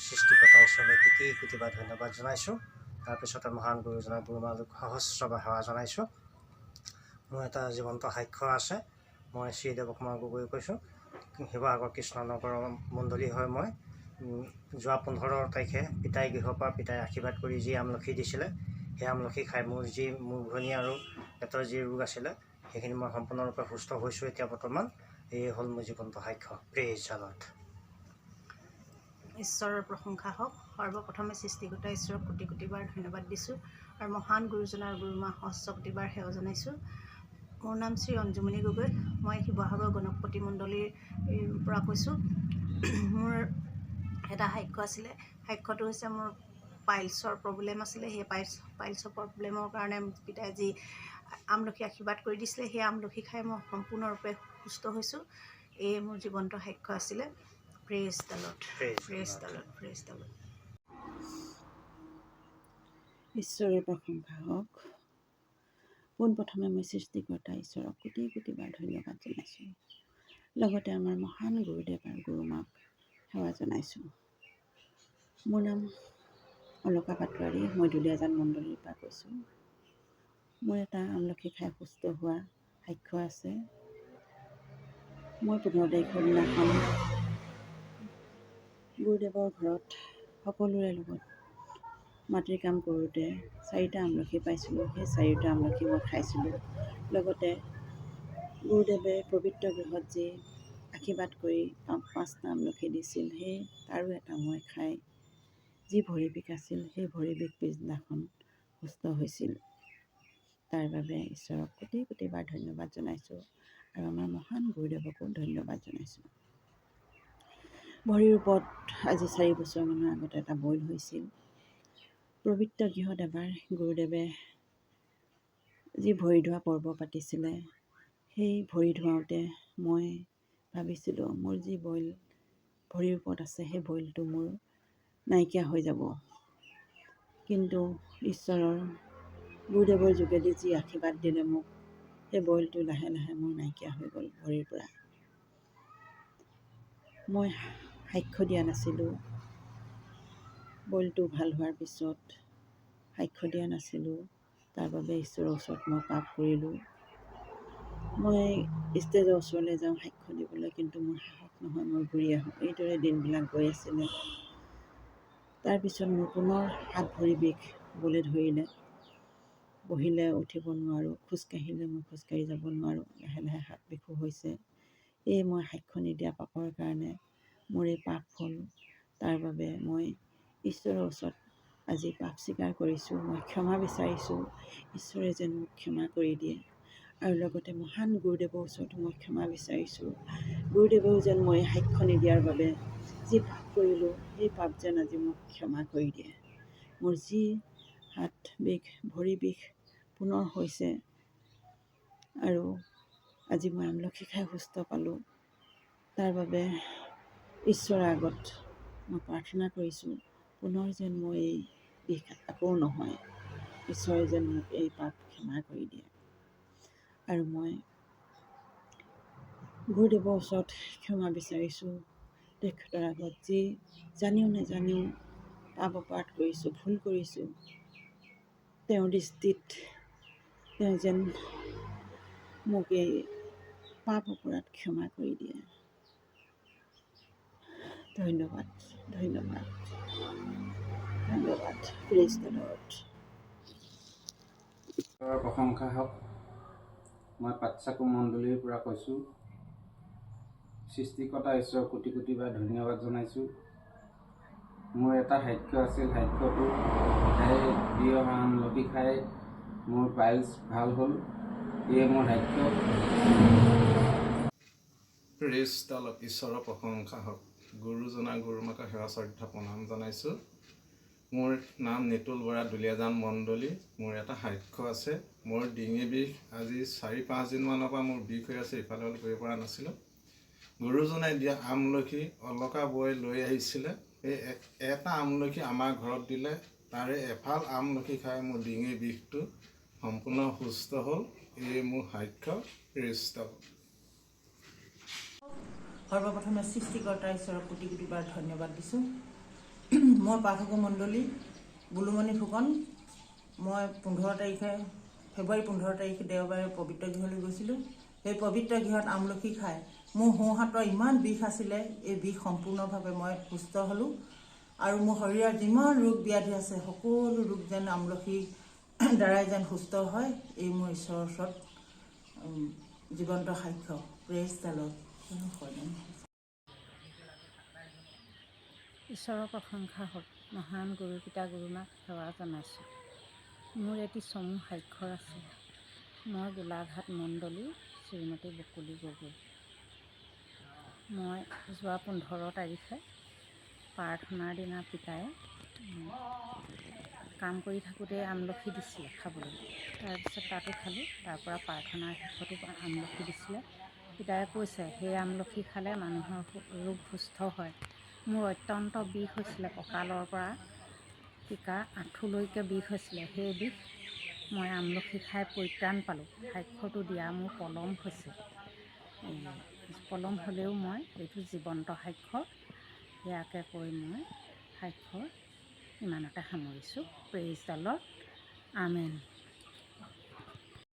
সৃষ্টিকৰ্তা ঈশ্বৰলৈ কোটি কোটিবাৰ ধন্যবাদ জনাইছোঁ। তাৰপিছতে মহান গুৰুজনাক গুৰুমালোক সহস্ৰবাৰ সেৱা জনাইছোঁ। মোৰ এটা জীৱন্ত সাক্ষ্য আছে। মই শ্ৰী দেৱকুমাৰ গগৈ কৈছোঁ। শিৱসাগৰ কৃষ্ণনগৰৰ মণ্ডলী হয় মই। যোৱা 15 তাৰিখে পিতাই গৃহৰ পৰা পিতাই আশীৰ্বাদ কৰি যি আমলখি দিছিলে, সেই আমলখি খাই মোৰ যি মূৰঘূৰণি আৰু পেটৰ যি ৰোগ আছিলে, সেইখিনি মই সম্পূৰ্ণৰূপে সুস্থ হৈছোঁ এতিয়া বৰ্তমান। এয়ে হ'ল মোৰ জীৱন্ত সাক্ষ্য। Praise the lord. ঈশ্বৰৰ প্ৰশংসা হওক। সৰ্বপ্ৰথমে সৃষ্টিকৰ্তা ঈশ্বৰক কোটি কোটিবাৰ ধন্যবাদ দিছোঁ আৰু মহান গুৰুজনাৰ গুৰুমা সহস্ৰ কোটিবাৰ সেৱা জনাইছোঁ। মোৰ নাম শ্ৰী অঞ্জুমণি গগৈ। মই শিৱসাগৰ গণপতি মণ্ডলীৰ পৰা কৈছোঁ। মোৰ এটা সাক্ষ্য আছিলে। সাক্ষ্যটো হৈছে মোৰ পাইলছৰ প্ৰব্লেম আছিলে। সেই পাইলছৰ প্ৰব্লেমৰ কাৰণে পিতাই যি আমলখি আশীৰ্বাদ কৰি দিছিলে, সেই আমলখি খাই মই সম্পূৰ্ণৰূপে সুস্থ হৈছোঁ। এয়ে মোৰ জীৱন্ত সাক্ষ্য আছিলে। Praise the lord, praise the lord, praise the lord. ঈশ্বৰৰ প্ৰশংসা হওক। পোনপ্ৰথমে মই সৃষ্টিকৰ্তা ঈশ্বৰক কোটি কোটিবাৰ ধন্যবাদ জনাইছোঁ। লগতে আমাৰ মহান গুৰুদেৱ আৰু গুৰুমাক সেৱা জনাইছোঁ। মোৰ নাম অলকা পাটোৱাৰী। মই দুলীয়াজান মণ্ডলীৰ পৰা কৈছোঁ। মোৰ এটা আমলখি খাই সুস্থ হোৱা সাক্ষ্য আছে। মই 15 তাৰিখৰ দিনাখন গুৰুদেৱৰ ঘৰত সকলোৰে লগত মাটিৰ কাম কৰোঁতে 4টা আমলখি পাইছিলোঁ। সেই 4টা আমলখি মই খাইছিলোঁ। লগতে গুৰুদেৱে পবিত্ৰ গৃহত যি আশীৰ্বাদ কৰি 5টা আমলখি দিছিল, সেই তাৰো এটা মই খাই যি ভৰি বিষ আছিল, সেই ভৰি বিষ পিছদিনাখন সুস্থ হৈছিল। তাৰ বাবে ঈশ্বৰক কোটি কোটিবাৰ ধন্যবাদ জনাইছোঁ আৰু আমাৰ মহান গুৰুদেৱকো ধন্যবাদ জনাইছোঁ। ভৰিৰ ওপৰত আজি 4 বছৰমানৰ আগতে এটা বইল হৈছিল। পবিত্ৰ গৃহত এবাৰ গুৰুদেৱে যি ভৰি ধোৱা পৰ্ব পাতিছিলে, সেই ভৰি ধোৱাওঁতে মই ভাবিছিলোঁ মোৰ যি বইল ভৰিৰ ওপৰত আছে, সেই বইলটো মোৰ নাইকিয়া হৈ যাব। কিন্তু ঈশ্বৰৰ গুৰুদেৱৰ যোগেদি যি আশীৰ্বাদ দিলে মোক, সেই বইলটো লাহে লাহে মোৰ নাইকিয়া হৈ গ'ল ভৰিৰ পৰা। মই সাক্ষ্য দিয়া নাছিলোঁ। বইলটো ভাল হোৱাৰ পিছত সাক্ষ্য দিয়া নাছিলোঁ। তাৰ বাবে ঈশ্বৰৰ ওচৰত মই পাপ কৰিলোঁ। মই ষ্টেজৰ ওচৰলৈ যাওঁ সাক্ষ্য দিবলৈ, কিন্তু মোৰ সাহস নহয়, মই ঘূৰি আহোঁ। এইদৰে দিনবিলাক গৈ আছিলে। তাৰপিছত মোৰ পুনৰ হাত ভৰি বিষ হ'বলৈ ধৰিলে। বহিলে উঠিব নোৱাৰোঁ, খোজকাঢ়িলে মই খোজকাঢ়ি যাব নোৱাৰোঁ। লাহে লাহে হাত বিষো হৈছে। এই মই সাক্ষ্য নিদিয়া পাপৰ কাৰণে মোৰ এই পাপ হ'ল। তাৰ বাবে মই ঈশ্বৰৰ ওচৰত আজি পাপ স্বীকাৰ কৰিছোঁ। মই ক্ষমা বিচাৰিছোঁ। ঈশ্বৰে যেন মোক ক্ষমা কৰি দিয়ে। আৰু লগতে মহান গুৰুদেৱৰ ওচৰতো মই ক্ষমা বিচাৰিছোঁ। গুৰুদেৱেও যেন মই সাক্ষ্য নিদিয়াৰ বাবে যি পাপ কৰিলোঁ, সেই পাপ যেন আজি মোক ক্ষমা কৰি দিয়ে। মোৰ যি হাত বিষ ভৰি বিষ পুনৰ হৈছে আৰু আজি মই আমলখি খাই সুস্থ পালোঁ। তাৰ বাবে ঈশ্বৰৰ আগত মই প্ৰাৰ্থনা কৰিছোঁ, পুনৰ যেন মোৰ এই বিষ আকৌ নহয়। ঈশ্বৰে যেন মোক এই পাপ ক্ষমা কৰি দিয়ে। আৰু মই গুৰুদেৱৰ ওচৰত ক্ষমা বিচাৰিছোঁ। তেখেতৰ আগত যি জানিও নাজানিও পাপ অপৰাধ কৰিছোঁ, ভুল কৰিছোঁ, তেওঁৰ দৃষ্টিত তেওঁ যেন মোক এই পাপ অপৰাধ ক্ষমা কৰি দিয়ে। ধন্যবাদ, ধন্যবাদ, ধন্যবাদ। Praise the lord. প্ৰশংসা হওক। মই পাটচাকু মণ্ডলীৰ পৰা কৈছোঁ। সৃষ্টিকৰ্তা ঈশ্বৰক কোটি কোটিবাৰ ধন্যবাদ জনাইছোঁ। মোৰ এটা সাক্ষ্য আছিল। সাক্ষ্যটো সেই প্ৰিয় আমলখি খাই মোৰ পাইলছ ভাল হ'ল। এয়ে মোৰ সাক্ষ্য। Praise the lord. ঈশ্বৰৰ প্ৰশংসা হওক। গুৰুজনা গুৰুমাকক সেৱা শ্ৰদ্ধা প্ৰণাম জনাইছোঁ। মোৰ নাম নিতুল বৰা, দুলীয়াজান মণ্ডলী। মোৰ এটা সাক্ষ্য আছে। মোৰ ডিঙি বিষ আজি 4-5 দিনমানৰ পৰা মোৰ বিষ হৈ আছে। ইফালে হ'লে কৰিব পৰা নাছিলোঁ। গুৰুজনাই দিয়া আমলখি অলকা বৈ লৈ আহিছিলে। এই এটা আমলখি আমাৰ ঘৰত দিলে। তাৰে এফাল আমলখি খাই মোৰ ডিঙিৰ বিষটো সম্পূৰ্ণ সুস্থ হ'ল। এয়ে মোৰ সাক্ষ্য। Praise the lord. সৰ্বপ্ৰথমে সৃষ্টিকৰ্তা ঈশ্বৰক কোটি কোটিবাৰ ধন্যবাদ দিছোঁ। মই পাঠক মণ্ডলী বুলুমণি ফুকন। মই 15 তাৰিখে ফেব্ৰুৱাৰী 15 তাৰিখে দেওবাৰে পবিত্ৰ গৃহলৈ গৈছিলোঁ। সেই পবিত্ৰ গৃহত আমলখি খাই মোৰ সোঁহাতৰ ইমান বিষ আছিলে, এই বিষ সম্পূৰ্ণভাৱে মই সুস্থ হ'লোঁ। আৰু মোৰ শৰীৰৰ যিমান ৰোগ ব্যাধি আছে সকলো ৰোগ যেন আমলখিৰ দ্বাৰাই যেন সুস্থ হয়, এই মোৰ ঈশ্বৰৰ ওচৰত জীৱন্ত সাক্ষ্য। Praise the lord. ঈশ্বৰৰ প্ৰশংসা হওক। মহান গুৰুপিতা গুৰুমাক সেৱা জনাইছোঁ। মোৰ এটি চমু স্বাক্ষৰ আছে। মই গোলাঘাট মণ্ডলী শ্ৰীমতী বকুলি গগৈ। মই যোৱা 15 তাৰিখে প্ৰাৰ্থনাৰ দিনা পিতায়ে কাম কৰি থাকোঁতে আমলখি দিছিলে খাবলৈ। তাৰপিছত তাতো খালোঁ। তাৰপৰা প্ৰাৰ্থনাৰ শেষতো আমলখি দিছিলে। পিতায়ে কৈছে সেই আমলখি খালে মানুহৰ ৰোগ সুস্থ হয়। মোৰ অত্যন্ত বিষ হৈছিলে, কঁকালৰ পৰা টিকা আঁঠুলৈকে বিষ হৈছিলে। সেই বিষ মই আমলখি খাই পৰিত্ৰাণ পালোঁ। স্বাক্ষৰটো দিয়া মোৰ পলম হৈছে। পলম হ'লেও মই এইটো জীৱন্ত সাক্ষ্য। ইয়াকে কৈ মই সাক্ষ্য ইমানতে সামৰিছোঁ। Praise the lord. আমেন।